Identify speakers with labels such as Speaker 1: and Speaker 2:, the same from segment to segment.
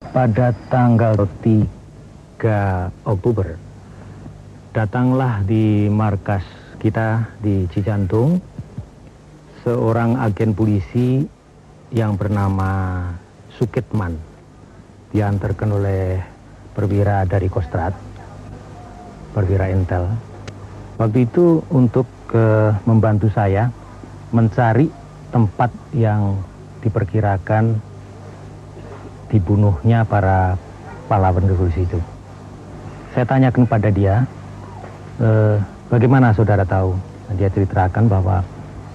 Speaker 1: Pada tanggal 3 Oktober, datanglah di markas kita di Cijantung seorang agen polisi yang bernama Sukitman, diantarkan oleh perwira dari Kostrad, perwira Intel. Waktu itu untuk membantu saya mencari tempat yang diperkirakan dibunuhnya para pahlawan revolusi itu. Saya tanyakan pada dia, bagaimana saudara tahu? Dia ceritakan bahwa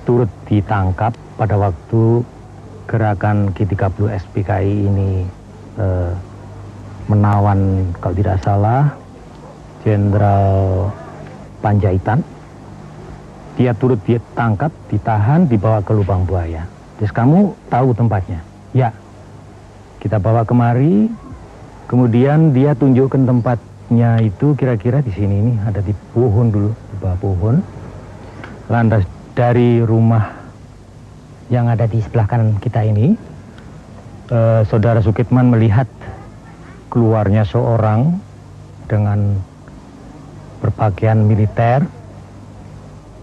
Speaker 1: turut ditangkap pada waktu gerakan G30 SPKI ini menawan, kalau tidak salah, Jenderal Panjaitan. Dia turut ditangkap, ditahan, dibawa ke lubang buaya. Terus kamu tahu tempatnya? Ya. Kita bawa kemari, kemudian dia tunjukkan tempatnya itu kira-kira di sini, ini ada di pohon dulu, di bawah pohon. Lantas dari rumah yang ada di sebelah kanan kita ini, saudara Sukitman melihat keluarnya seorang dengan berpakaian militer,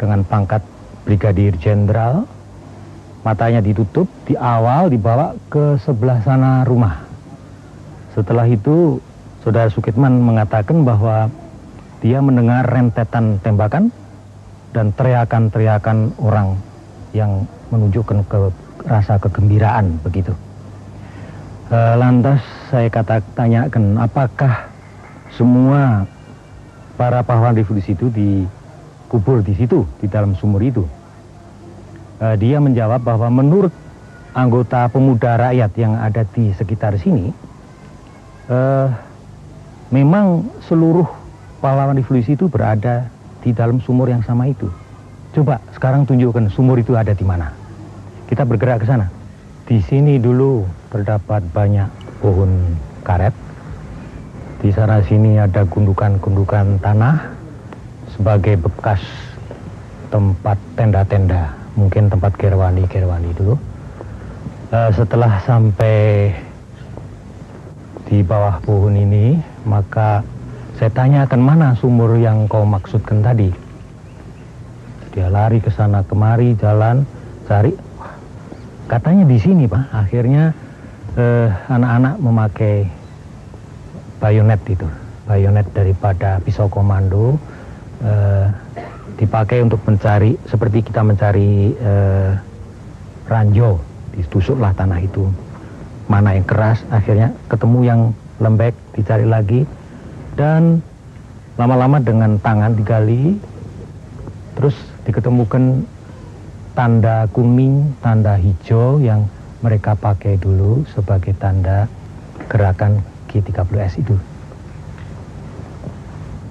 Speaker 1: dengan pangkat brigadir jenderal. Matanya ditutup, di awal dibawa ke sebelah sana rumah. Setelah itu, saudara Sukitman mengatakan bahwa dia mendengar rentetan tembakan dan teriakan-teriakan orang yang menunjukkan rasa kegembiraan begitu. Lantas saya tanyakan, apakah semua para pahlawan revolusi itu dikubur di situ, di dalam sumur itu? Dia menjawab bahwa menurut anggota pemuda rakyat yang ada di sekitar sini, memang seluruh pahlawan revolusi itu berada di dalam sumur yang sama itu. Coba sekarang tunjukkan sumur itu ada di mana. Kita bergerak ke sana. Di sini dulu terdapat banyak pohon karet. Di sana sini ada gundukan-gundukan tanah sebagai bekas tempat tenda-tenda. Mungkin tempat Gerwani dulu. Setelah sampai di bawah pohon ini, maka saya tanyakan mana sumur yang kau maksudkan tadi. Dia lari ke sana kemari, jalan, cari. Katanya di sini, Pak. Akhirnya anak-anak memakai bayonet itu. Bayonet daripada pisau komando. Dipakai untuk mencari, seperti kita mencari ranjau. Ditusuklah tanah itu, mana yang keras, akhirnya ketemu yang lembek, dicari lagi, dan lama-lama dengan tangan digali, terus diketemukan tanda kuning, tanda hijau yang mereka pakai dulu sebagai tanda gerakan G30S itu.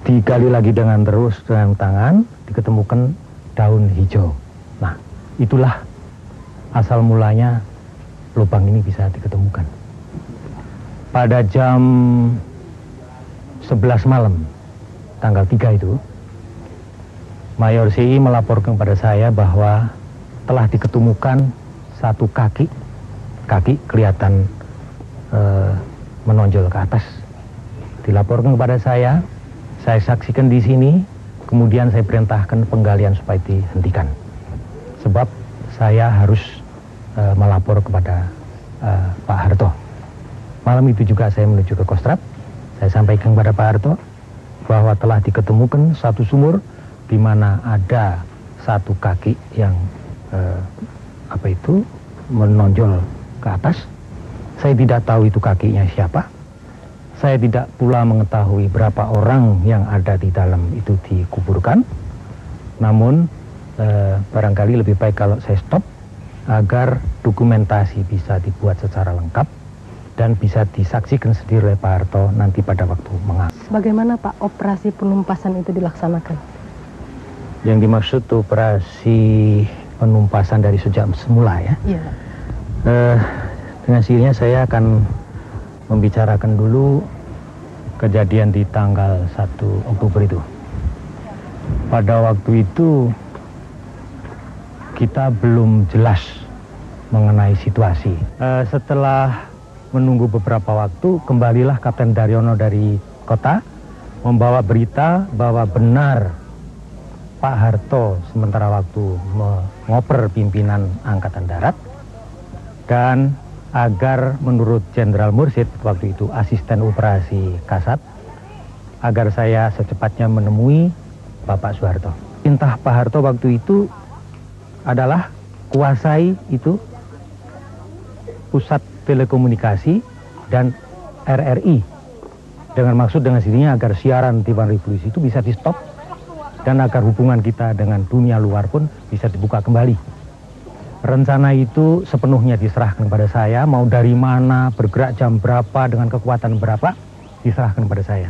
Speaker 1: Digali lagi dengan tangan, diketemukan daun hijau. Nah, itulah asal mulanya lubang ini bisa diketemukan. Pada jam 11 malam, tanggal 3 itu, Mayor CI melaporkan kepada saya bahwa telah diketemukan satu kaki kelihatan menonjol ke atas. Dilaporkan kepada saya saksikan di sini, kemudian saya perintahkan penggalian supaya dihentikan. Sebab saya harus melapor kepada Pak Harto. Malam itu juga saya menuju ke Kostrad. Saya sampaikan kepada Pak Harto bahwa telah diketemukan satu sumur di mana ada satu kaki yang menonjol ke atas. Saya tidak tahu itu kakinya siapa. Saya tidak pula mengetahui berapa orang yang ada di dalam itu dikuburkan. Namun barangkali lebih baik kalau saya stop agar dokumentasi bisa dibuat secara lengkap dan bisa disaksikan sendiri oleh Pak Harto nanti pada waktu mengambil.
Speaker 2: Bagaimana Pak operasi penumpasan itu dilaksanakan?
Speaker 1: Yang dimaksud operasi penumpasan dari sejak semula ya? Iya. Dengan sendirinya saya akan membicarakan dulu kejadian di tanggal 1 Oktober itu. Pada waktu itu kita belum jelas mengenai situasi. Setelah menunggu beberapa waktu, kembalilah Kapten Daryono dari kota membawa berita bahwa benar Pak Harto sementara waktu mengoper pimpinan Angkatan Darat, dan agar menurut Jenderal Mursid waktu itu asisten operasi Kasat, agar saya secepatnya menemui Bapak Soeharto. Perintah Pak Harto waktu itu adalah kuasai itu pusat telekomunikasi dan RRI, dengan maksud dengan sininya agar siaran Tiwan Revolusi itu bisa di stop dan agar hubungan kita dengan dunia luar pun bisa dibuka kembali. Rencana itu sepenuhnya diserahkan pada saya, mau dari mana, bergerak jam berapa, dengan kekuatan berapa, diserahkan pada saya.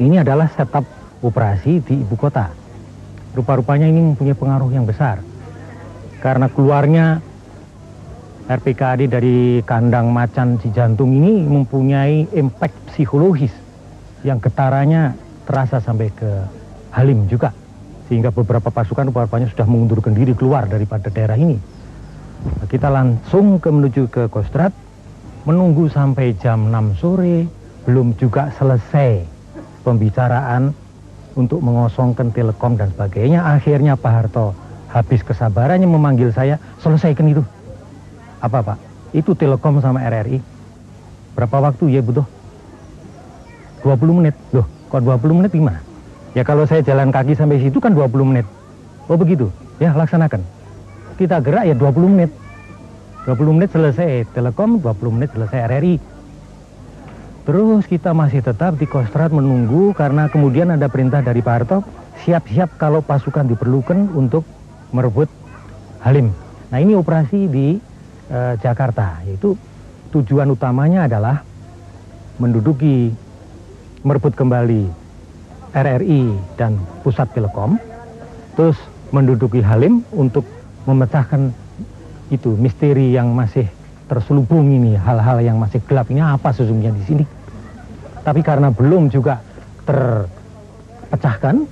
Speaker 1: Ini adalah setup operasi di ibu kota. Rupa-rupanya ini mempunyai pengaruh yang besar, karena keluarnya RPKAD dari kandang macan Cijantung ini mempunyai impact psikologis yang getarannya terasa sampai ke Halim juga, sehingga beberapa pasukan rupanya sudah mengundurkan diri keluar daripada daerah ini. Kita langsung menuju ke Kostrad, menunggu sampai jam 6 sore, belum juga selesai pembicaraan untuk mengosongkan telekom dan sebagainya. Akhirnya Pak Harto habis kesabarannya memanggil saya, selesaikan itu. Apa Pak? Itu telekom sama RRI. Berapa waktu ya butuh? 20 menit. Loh, kok 20 menit gimana? Ya kalau saya jalan kaki sampai situ kan 20 menit. Oh begitu? Ya laksanakan. Kita gerak ya 20 menit. 20 menit selesai telekom, 20 menit selesai RRI. Terus kita masih tetap di Kostrad menunggu, karena kemudian ada perintah dari Pak Harto, siap-siap kalau pasukan diperlukan untuk merebut Halim. Nah ini operasi di Jakarta, yaitu tujuan utamanya adalah merebut kembali RRI dan pusat telekom, terus menduduki Halim untuk memecahkan itu misteri yang masih terselubung ini, hal-hal yang masih gelap ini apa sesungguhnya di sini. Tapi karena belum juga terpecahkan,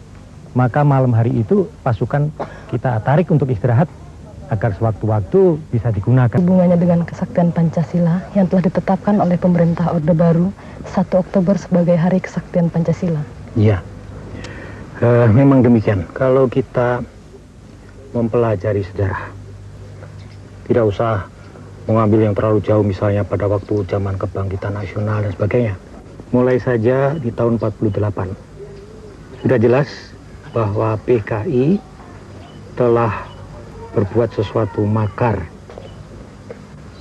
Speaker 1: maka malam hari itu pasukan kita tarik untuk istirahat agar sewaktu-waktu bisa digunakan.
Speaker 2: Hubungannya dengan kesaktian Pancasila yang telah ditetapkan oleh pemerintah Orde Baru 1 Oktober sebagai Hari Kesaktian Pancasila.
Speaker 1: Iya, memang demikian. Kalau kita mempelajari sejarah, tidak usah mengambil yang terlalu jauh, misalnya pada waktu zaman kebangkitan nasional dan sebagainya. Mulai saja di tahun 48, sudah jelas bahwa PKI telah berbuat sesuatu makar,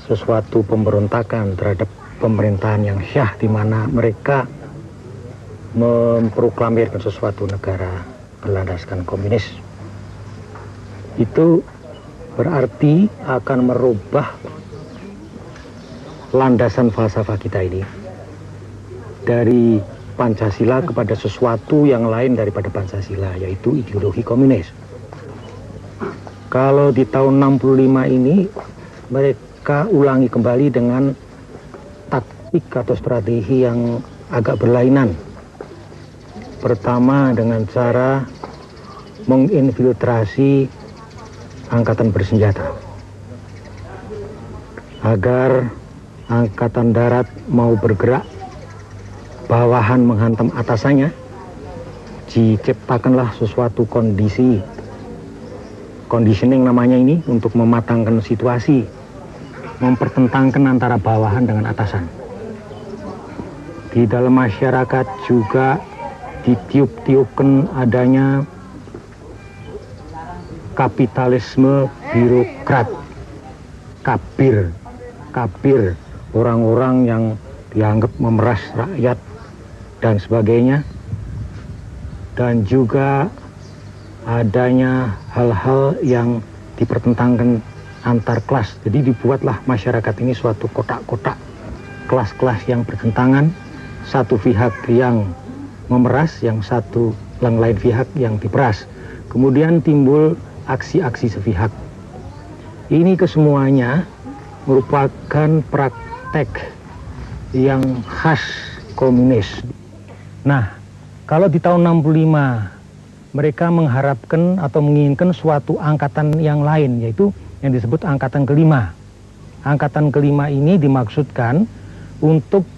Speaker 1: sesuatu pemberontakan terhadap pemerintahan yang syah, di mana mereka memproklamirkan sesuatu negara berlandaskan komunis. Itu berarti akan merubah landasan falsafah kita ini dari Pancasila kepada sesuatu yang lain daripada Pancasila, yaitu ideologi komunis. Kalau di tahun 65 ini mereka ulangi kembali dengan taktik atau strategi yang agak berlainan. Pertama dengan cara menginfiltrasi angkatan bersenjata agar angkatan darat mau bergerak, bawahan menghantam atasannya, diciptakanlah sesuatu conditioning namanya ini, untuk mematangkan situasi, mempertentangkan antara bawahan dengan atasan. Di dalam masyarakat juga ditiup-tiupkan adanya kapitalisme birokrat, kabir, orang-orang yang dianggap memeras rakyat dan sebagainya, dan juga adanya hal-hal yang dipertentangkan antar kelas. Jadi dibuatlah masyarakat ini suatu kotak-kotak, kelas-kelas yang bertentangan, satu pihak yang memeras, yang lain pihak yang diperas. Kemudian timbul aksi-aksi sepihak. Ini kesemuanya merupakan praktek yang khas komunis. Nah, kalau di tahun 65 mereka mengharapkan atau menginginkan suatu angkatan yang lain, yaitu yang disebut angkatan kelima. angkatan kelima ini dimaksudkan untuk